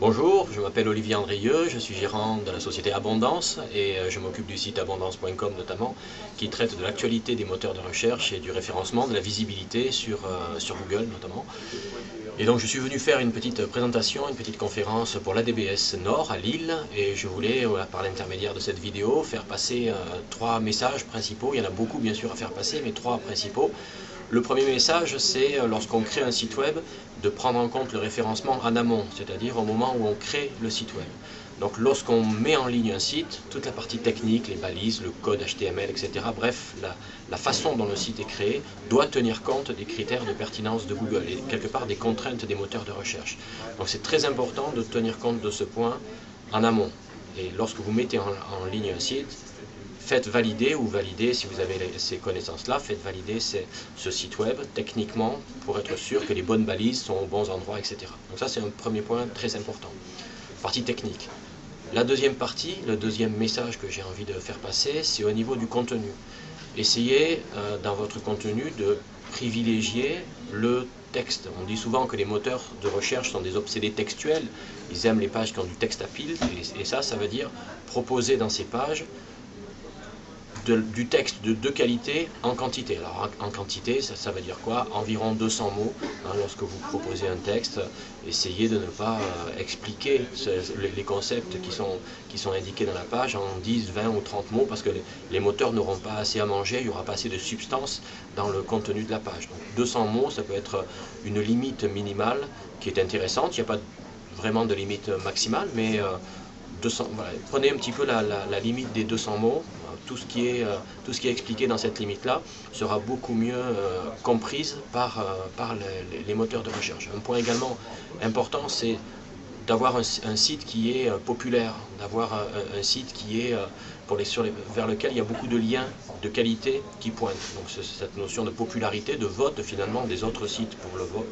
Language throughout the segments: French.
Bonjour, je m'appelle Olivier Andrieux, je suis gérant de la société Abondance et je m'occupe du site abondance.com notamment, qui traite de l'actualité des moteurs de recherche et du référencement, de la visibilité sur Google notamment. Et donc je suis venu faire une petite présentation, une petite conférence pour l'ADBS Nord à Lille, et je voulais, par l'intermédiaire de cette vidéo, faire passer trois messages principaux. Il y en a beaucoup bien sûr à faire passer, mais trois principaux. Le premier message, c'est lorsqu'on crée un site web, de prendre en compte le référencement en amont, c'est-à-dire au moment où on crée le site web. Donc lorsqu'on met en ligne un site, toute la partie technique, les balises, le code HTML, etc., bref, la façon dont le site est créé doit tenir compte des critères de pertinence de Google et quelque part des contraintes des moteurs de recherche. Donc c'est très important de tenir compte de ce point en amont. Et lorsque vous mettez en ligne un site, faites valider ou valider, si vous avez ces connaissances-là, faites valider ce site web techniquement pour être sûr que les bonnes balises sont aux bons endroits, etc. Donc ça, c'est un premier point très important. Partie technique. La deuxième partie, le deuxième message que j'ai envie de faire passer, c'est au niveau du contenu. Essayez dans votre contenu de privilégier le texte. On dit souvent que les moteurs de recherche sont des obsédés textuels. Ils aiment les pages qui ont du texte à pile. Et ça veut dire proposer dans ces pages du texte de qualité en quantité. Alors en quantité, ça veut dire quoi? Environ 200 mots. Lorsque vous proposez un texte, essayez de ne pas expliquer les concepts qui sont indiqués dans la page en 10, 20 ou 30 mots, parce que les moteurs n'auront pas assez à manger, il n'y aura pas assez de substance dans le contenu de la page. Donc 200 mots, ça peut être une limite minimale qui est intéressante. Il n'y a pas vraiment de limite maximale, mais 200, voilà. Prenez un petit peu la limite des 200 mots. Tout ce qui est expliqué dans cette limite-là sera beaucoup mieux comprise par les moteurs de recherche. Un point également important, c'est d'avoir un site qui est populaire, d'avoir un site qui est vers lequel il y a beaucoup de liens de qualité qui pointent. Donc cette notion de popularité, de vote finalement des autres sites pour le vote,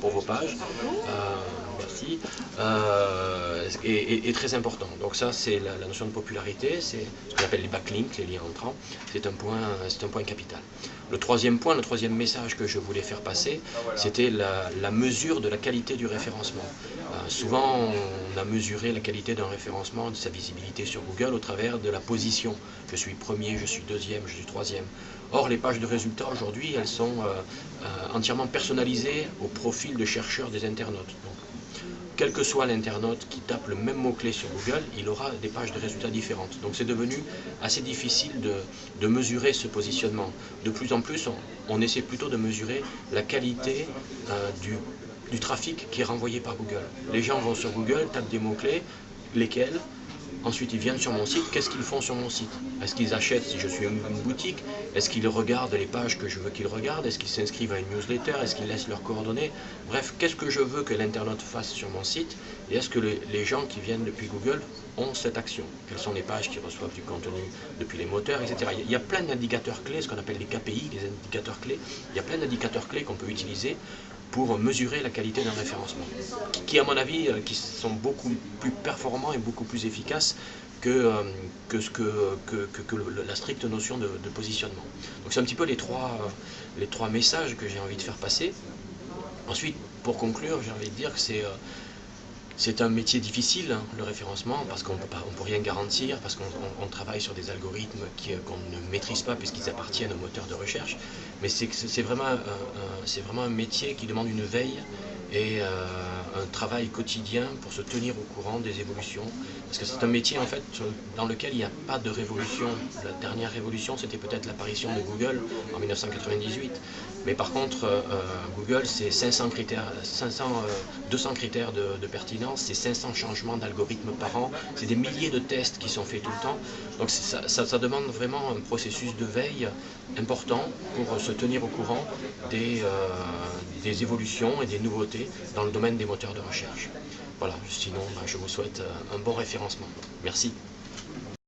pour vos pages, merci, est très important. Donc ça, c'est la notion de popularité, c'est ce qu'on appelle les backlinks, les liens entrants. C'est un point capital. Le troisième point, le troisième message que je voulais faire passer, c'était la mesure de la qualité du référencement. Souvent, on a mesuré la qualité d'un référencement, de sa visibilité sur Google au travers de la position. Je suis premier, je suis deuxième, je suis troisième. Or, les pages de résultats aujourd'hui, elles sont entièrement personnalisées au profil de chercheur des internautes. Donc, quel que soit l'internaute qui tape le même mot-clé sur Google, il aura des pages de résultats différentes. Donc c'est devenu assez difficile de mesurer ce positionnement. De plus en plus, on essaie plutôt de mesurer la qualité du trafic qui est renvoyé par Google. Les gens vont sur Google, tapent des mots-clés, lesquels? Ensuite, ils viennent sur mon site. Qu'est-ce qu'ils font sur mon site? Est-ce qu'ils achètent si je suis une boutique? Est-ce qu'ils regardent les pages que je veux qu'ils regardent? Est-ce qu'ils s'inscrivent à une newsletter? Est-ce qu'ils laissent leurs coordonnées? Bref, qu'est-ce que je veux que l'internaute fasse sur mon site? Et est-ce que les gens qui viennent depuis Google ont cette action? Quelles sont les pages qui reçoivent du contenu depuis les moteurs, etc. Il y a plein d'indicateurs clés, ce qu'on appelle les KPI, les indicateurs clés. Il y a plein d'indicateurs clés qu'on peut utiliser pour mesurer la qualité d'un référencement, qui à mon avis, qui sont beaucoup plus performants et beaucoup plus efficaces que la stricte notion de positionnement. Donc c'est un petit peu les trois messages que j'ai envie de faire passer. Ensuite, pour conclure, j'ai envie de dire que c'est un métier difficile, le référencement, parce qu'on ne peut rien garantir, parce qu'on travaille sur des algorithmes qu'on ne maîtrise pas puisqu'ils appartiennent aux moteurs de recherche. Mais c'est vraiment un métier qui demande une veille et un travail quotidien pour se tenir au courant des évolutions. Parce que c'est un métier en fait dans lequel il n'y a pas de révolution. La dernière révolution, c'était peut-être l'apparition de Google en 1998. Mais par contre, Google, c'est 200 critères de pertinence, c'est 500 changements d'algorithmes par an, c'est des milliers de tests qui sont faits tout le temps. Donc ça demande vraiment un processus de veille important pour se tenir au courant des évolutions et des nouveautés dans le domaine des moteurs de recherche. Voilà, sinon je vous souhaite un bon référencement. Merci.